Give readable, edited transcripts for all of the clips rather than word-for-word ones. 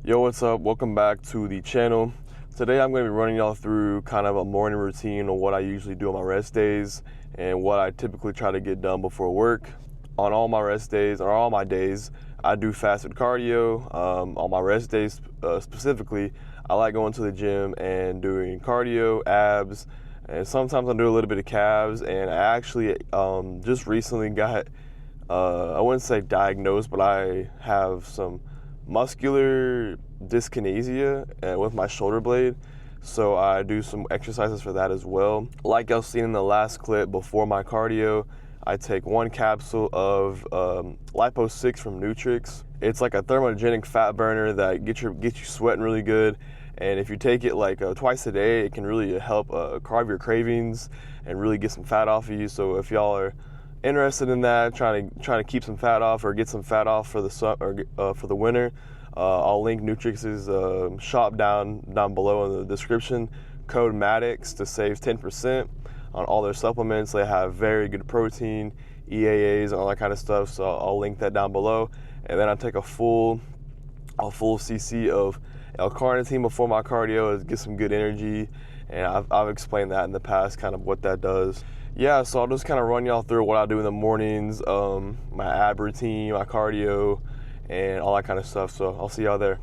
Yo, what's up? Welcome back to the channel. Today I'm going to be running y'all through kind of a morning routine of what I usually do on my rest days and what I typically try to get done before work. On all my rest days, or all my days, I do fasted cardio. On my rest days specifically, I like going to the gym and doing cardio, abs, and sometimes I do a little bit of calves. And I actually just recently got, I wouldn't say diagnosed, but I have some muscular dyskinesia with my shoulder blade, so I do some exercises for that as well. Like y'all seen in the last clip, before my cardio I take one capsule of Lipo 6 from Nutrix. It's like a thermogenic fat burner that gets you sweating really good, and if you take it like twice a day, it can really help carve your cravings and really get some fat off of you. So if y'all are interested in that, trying to keep some fat off or get some fat off for the winter, I'll link Nutrix's shop down below in the description. Code MADDIX to save 10% on all their supplements. They have very good protein, EAAs, and all that kind of stuff. So I'll link that down below. And then I take a full cc of L-carnitine before my cardio to get some good energy. And I've explained that in the past, kind of what that does. Yeah, so I'll just kind of run y'all through what I do in the mornings, my ab routine, my cardio, and all that kind of stuff. So I'll see y'all there.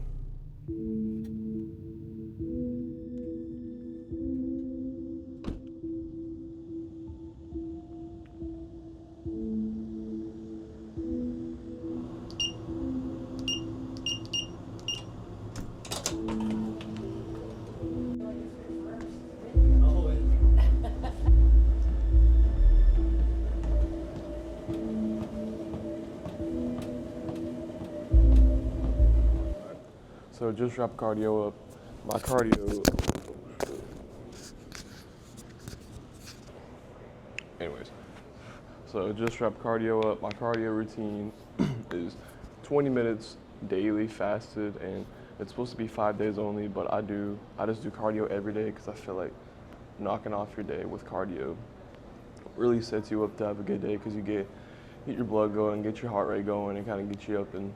So just wrap cardio up. My cardio, anyways, so just wrap cardio up. My cardio routine is 20 minutes daily fasted, and it's supposed to be 5 days only, but I just do cardio every day because I feel like knocking off your day with cardio really sets you up to have a good day, because you get your blood going, get your heart rate going, and kind of get you up and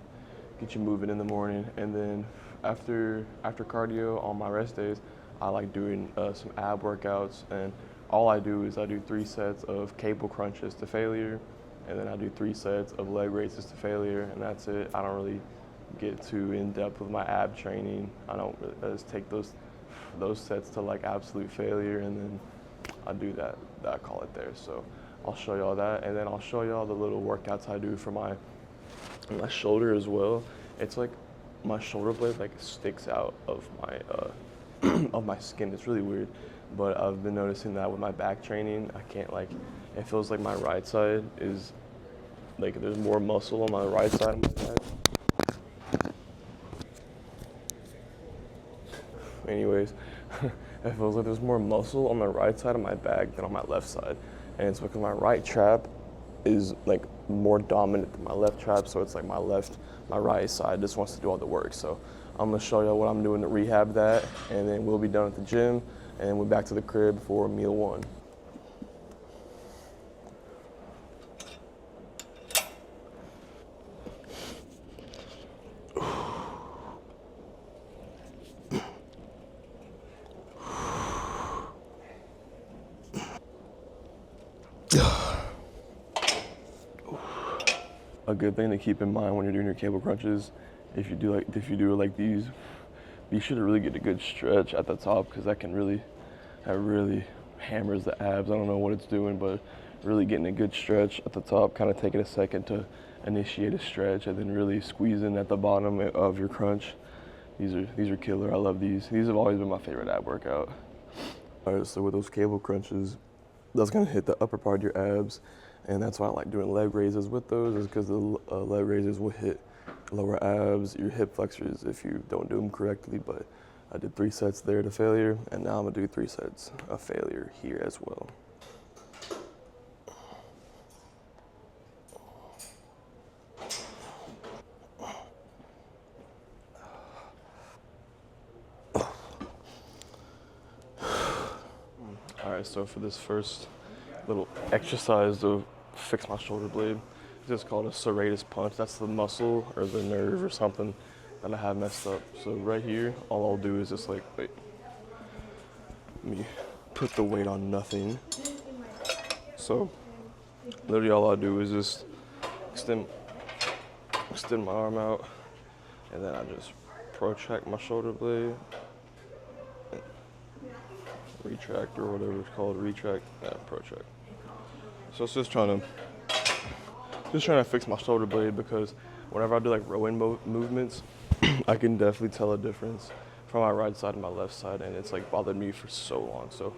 get you moving in the morning. And then after cardio on my rest days, I like doing some ab workouts, and all I do is I do 3 sets of cable crunches to failure, and then I do 3 sets of leg raises to failure, and that's it. I don't really get too in depth with my ab training. I don't really, I just take those sets to like absolute failure, and then I do that. I call it there. So I'll show y'all that, and then I'll show y'all the little workouts I do for my shoulder as well. It's like my shoulder blade like sticks out of my of my skin. It's really weird, but I've been noticing that with my back training, I can't like, it feels like my right side is like there's more muscle on my right side of my back. Anyways, it feels like there's more muscle on the right side of my back than on my left side, and it's because my right trap is like more dominant than my left trap, so it's like my right side just wants to do all the work. So I'm gonna show y'all what I'm doing to rehab that, and then we'll be done at the gym, and we're back to the crib for meal 1. A good thing to keep in mind when you're doing your cable crunches, if you do it like these, you should really get a good stretch at the top, because that really hammers the abs. I don't know what it's doing, but really getting a good stretch at the top, kind of taking a second to initiate a stretch, and then really squeezing at the bottom of your crunch. These are killer. I love these. These have always been my favorite ab workout. All right, so with those cable crunches, that's gonna hit the upper part of your abs. And that's why I like doing leg raises with those, is because the leg raises will hit lower abs, your hip flexors if you don't do them correctly. But I did 3 sets there to failure, and now I'm gonna do 3 sets of failure here as well. All right, so for this first little exercise to fix my shoulder blade, it's just called a serratus punch. That's the muscle or the nerve or something that I have messed up. So right here, all I'll do is just like, wait, let me put the weight on nothing. So literally all I'll do is just extend my arm out, and then I just protract my shoulder blade, retract or whatever it's called, retract, protract. So it's just trying to fix my shoulder blade, because whenever I do like rowing movements, I can definitely tell a difference from my right side and my left side, and it's like bothered me for so long. So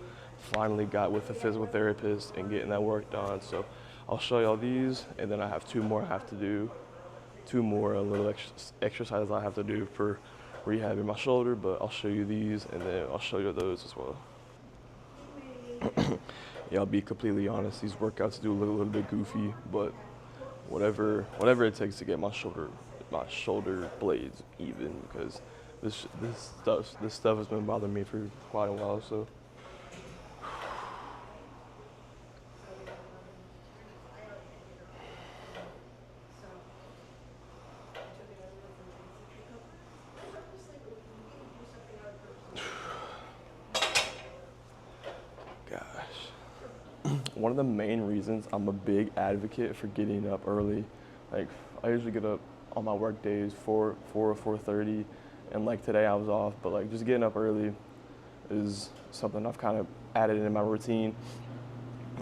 finally got with a physical therapist and getting that work done. So I'll show y'all these, and then I have two more I have to do, two more little exercises I have to do for rehabbing my shoulder, but I'll show you these and then I'll show you those as well. Yeah, I'll be completely honest, these workouts do look a little bit goofy, but whatever it takes to get my shoulder blades even, because this stuff has been bothering me for quite a while. So one of the main reasons I'm a big advocate for getting up early, like I usually get up on my work days 4 or 4:30, and like today I was off, but like just getting up early is something I've kind of added in my routine.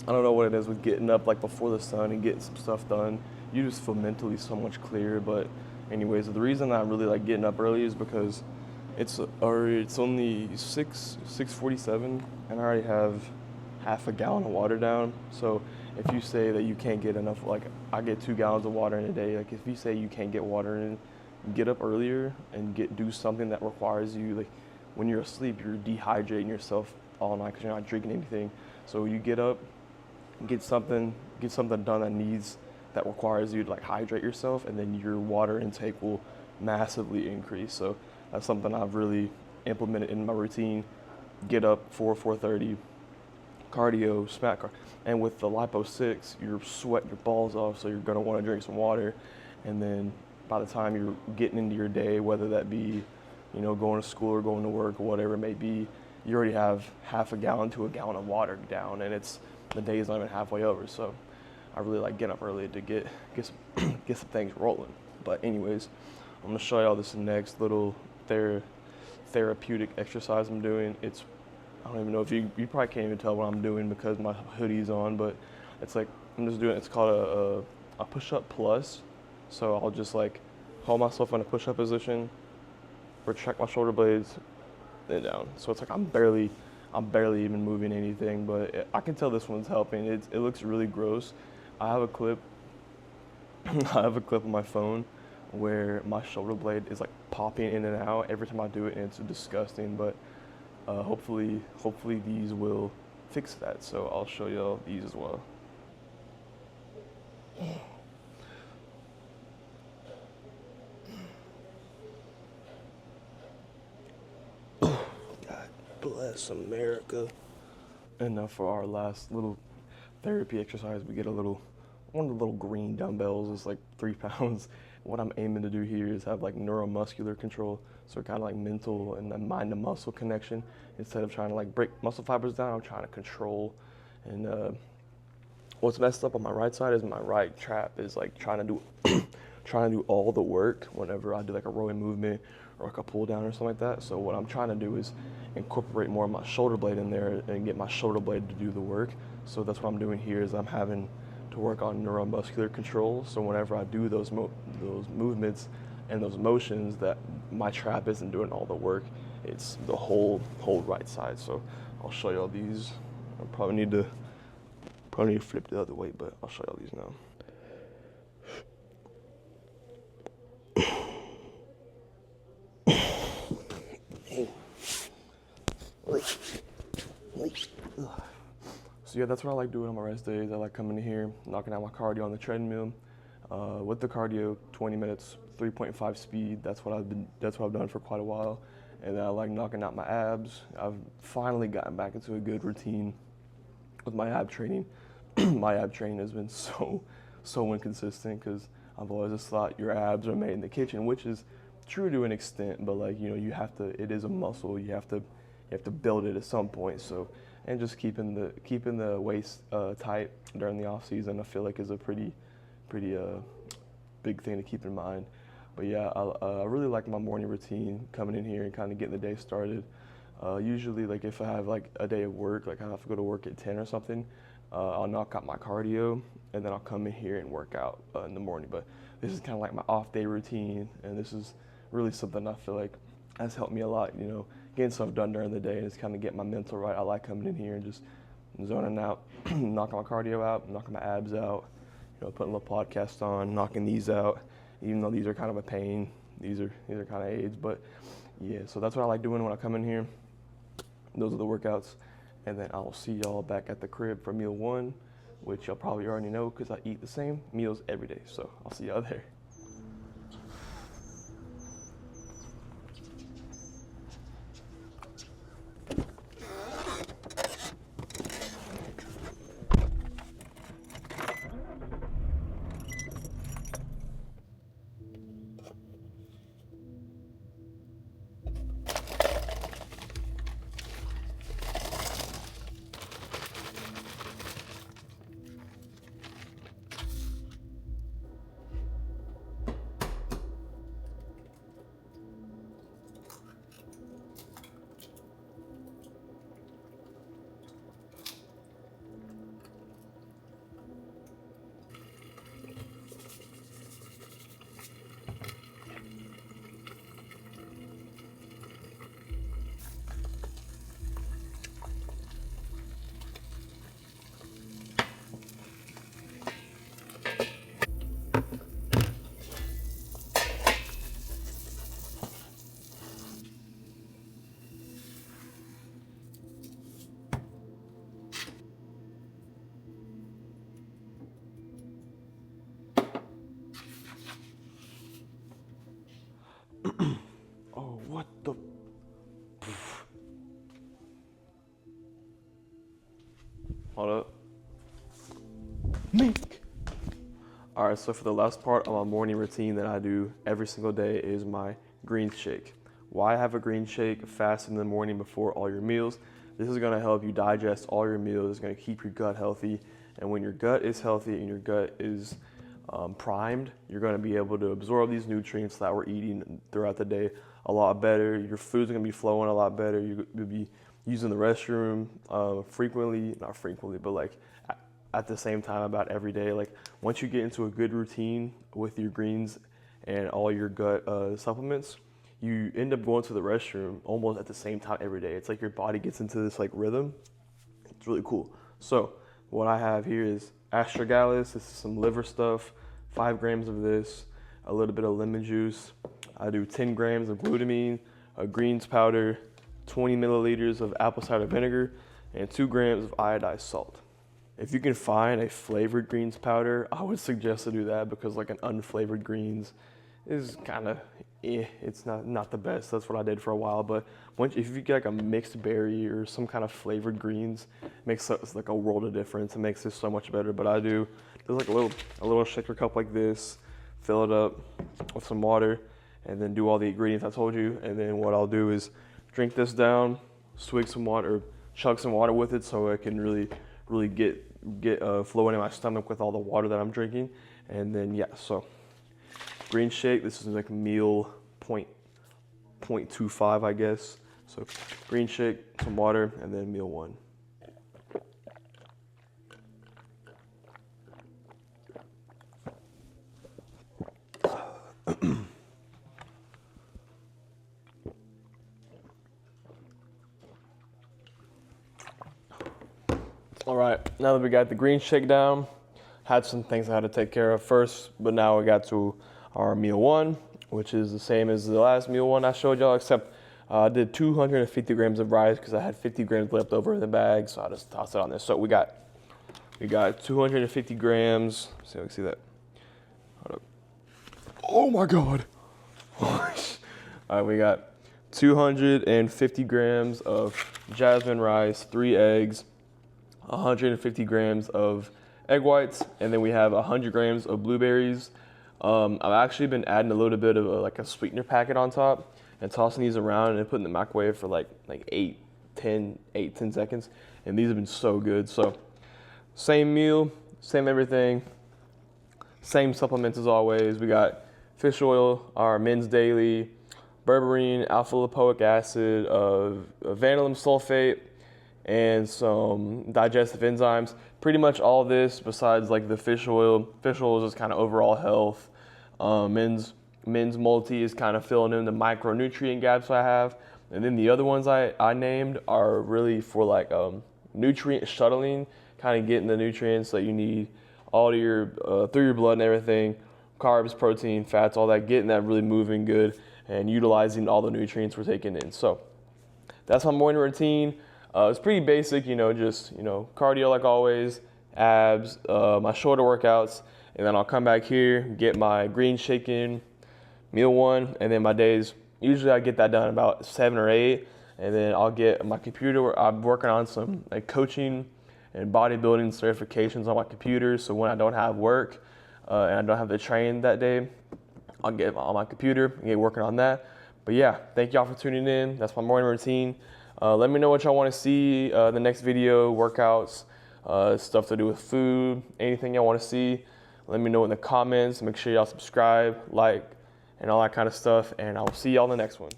I don't know what it is with getting up like before the sun and getting some stuff done. You just feel mentally so much clearer. But anyways, the reason I really like getting up early is because it's only 6:47, and I already have half a gallon of water down. So if you say that you can't get enough, like I get 2 gallons of water in a day. Like if you say you can't get water in, get up earlier and do something that requires you, like when you're asleep, you're dehydrating yourself all night because you're not drinking anything. So you get up, get something done that requires you to like hydrate yourself, and then your water intake will massively increase. So that's something I've really implemented in my routine. Get up 4:30, cardio, smack car. And with the Lipo 6, you're sweating your balls off, so you're gonna want to drink some water. And then by the time you're getting into your day, whether that be, going to school or going to work or whatever it may be, you already have half a gallon to a gallon of water down, and the day is not even halfway over. So I really like getting up early to get some things rolling. But anyways, I'm gonna show y'all this next little therapeutic exercise I'm doing. I don't even know if you probably can't even tell what I'm doing because my hoodie's on, but it's like it's called a push-up plus. So I'll just like hold myself in a push-up position, retract my shoulder blades, then down. So it's like I'm barely even moving anything, but I can tell this one's helping. It looks really gross. I have a clip on my phone where my shoulder blade is like popping in and out every time I do it, and it's disgusting. But hopefully these will fix that. So I'll show y'all these as well. God bless America. And now for our last little therapy exercise, we get one of the little green dumbbells. It's like 3 pounds. What I'm aiming to do here is have like neuromuscular control, so kind of like mental and the mind to muscle connection. Instead of trying to like break muscle fibers down, I'm trying to control. And what's messed up on my right side is my right trap is like trying to do all the work whenever I do like a rowing movement or like a pull down or something like that. So what I'm trying to do is incorporate more of my shoulder blade in there and get my shoulder blade to do the work. So that's what I'm doing here is I'm having to work on neuromuscular control. So whenever I do those movements and those motions, that my trap isn't doing all the work. It's the whole right side. So I'll show y'all these. I probably need to flip the other way, but I'll show y'all these now. So yeah, that's what I like doing on my rest days. I like coming in here, knocking out my cardio on the treadmill. With the cardio, 20 minutes, 3.5 speed. That's what I've done for quite a while. And then I like knocking out my abs. I've finally gotten back into a good routine with my ab training. My ab training has been so inconsistent because I've always just thought your abs are made in the kitchen, which is true to an extent, but like, you know, you have to, it is a muscle. You have to build it at some point. So, and just keeping the waist tight during the off season, I feel like is a pretty big thing to keep in mind. But yeah, I really like my morning routine, coming in here and kind of getting the day started. Usually, like if I have like a day of work, like I have to go to work at 10 or something, I'll knock out my cardio and then I'll come in here and work out in the morning. But this is kind of like my off day routine, and this is really something I feel like has helped me a lot, you know, getting stuff done during the day and just kind of get my mental right. I like coming in here and just zoning out, knocking my cardio out, knocking my abs out, you know, putting a little podcast on, knocking these out, even though these are kind of a pain. These are kind of aids, but yeah, so that's what I like doing when I come in here. Those are the workouts, and then I'll see y'all back at the crib for meal 1, which y'all probably already know because I eat the same meals every day, so I'll see y'all there. Oh, what the? Hold up. Mink. All right, so for the last part of my morning routine that I do every single day is my green shake. Why have a green shake fast in the morning before all your meals? This is gonna help you digest all your meals. It's gonna keep your gut healthy. And when your gut is healthy and your gut is primed, you're gonna be able to absorb these nutrients that we're eating throughout the day a lot better. Your food's gonna be flowing a lot better. You'll be using the restroom not frequently, but like at the same time about every day. Like once you get into a good routine with your greens and all your gut supplements, you end up going to the restroom almost at the same time every day. It's like your body gets into this like rhythm. It's really cool. So what I have here is astragalus. This is some liver stuff, 5 grams of this, a little bit of lemon juice. I do 10 grams of glutamine, a greens powder, 20 milliliters of apple cider vinegar, and 2 grams of iodized salt. If you can find a flavored greens powder, I would suggest to do that, because like an unflavored greens is kind of it's not the best. That's what I did for a while. But if you get like a mixed berry or some kind of flavored greens, it makes like a world of difference. It makes this so much better. But I do there's like a little shaker cup like this, fill it up with some water, and then do all the ingredients I told you. And then what I'll do is drink this down, swig some water, or chug some water with it, so it can really get flowing in my stomach with all the water that I'm drinking. And then yeah, so green shake, this is like meal 0.25, I guess. So green shake, some water, and then meal 1. All right, now that we got the green shake down, had some things I had to take care of first, but now we got to our meal 1, which is the same as the last meal 1 I showed y'all, except I did 250 grams of rice because I had 50 grams left over in the bag, so I just tossed it on this. So we got 250 grams. See if I can see that. Hold up. Oh my God. All right, we got 250 grams of jasmine rice, 3 eggs, 150 grams of egg whites, and then we have 100 grams of blueberries, I've actually been adding a little bit of like a sweetener packet on top and tossing these around and then putting in the microwave for like 10 seconds. And these have been so good. So same meal, same everything, same supplements as always. We got fish oil, our Men's Daily, berberine, alpha lipoic acid, vanillin sulfate, and some digestive enzymes. Pretty much all this besides like the fish oil. Fish oil is just kind of overall health. Men's multi is kind of filling in the micronutrient gaps I have. And then the other ones I named are really for like nutrient shuttling, kind of getting the nutrients that you need all to your through your blood and everything, carbs, protein, fats, all that, getting that really moving good and utilizing all the nutrients we're taking in. So that's my morning routine. It's pretty basic, just cardio like always, abs, my shoulder workouts, and then I'll come back here, get my green shake in, meal one, and then my days, usually I get that done about 7 or 8, and then I'll get my computer. I'm working on some like coaching and bodybuilding certifications on my computer, so when I don't have work and I don't have to train that day, I'll get on my computer and get working on that. But yeah, thank y'all for tuning in. That's my morning routine. Let me know what y'all want to see the next video, workouts, stuff to do with food, anything y'all want to see. Let me know in the comments. Make sure y'all subscribe, like, and all that kind of stuff. And I'll see y'all in the next one.